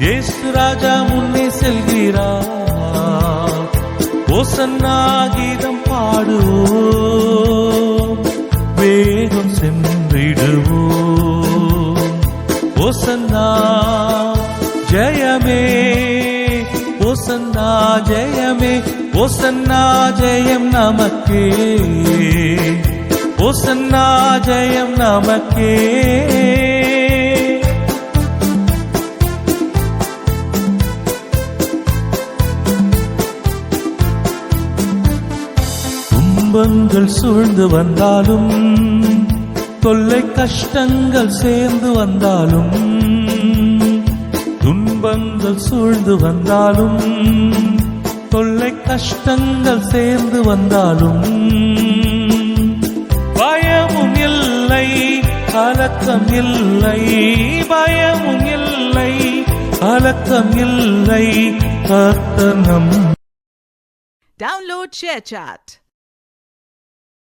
இயேசு ராஜா முன்னே செல்கிறார், ஓசன்னா கீதம் பாடுவோம், வேகம் சென்றிடுவோம். ஓசன்னா ஜெயமே, ஓசன்னா ஜெயமே, ஓசன்னா ஜெயம் நமக்கே, ஓசன்னா ஜெயம் நமக்கே. துன்பங்கள் சூழ்ந்து வந்தாலும், தொல்லை கஷ்டங்கள் சேர்ந்து வந்தாலும், துன்பங்கள் சூழ்ந்து வந்தாலும், தொல்லை கஷ்டங்கள் சேர்ந்து வந்தாலும், பயமும் இல்லை கலக்கம் இல்லை, பயமும் இல்லை கலக்கம் இல்லை. கர்த்தர் நம். Download ShareChat.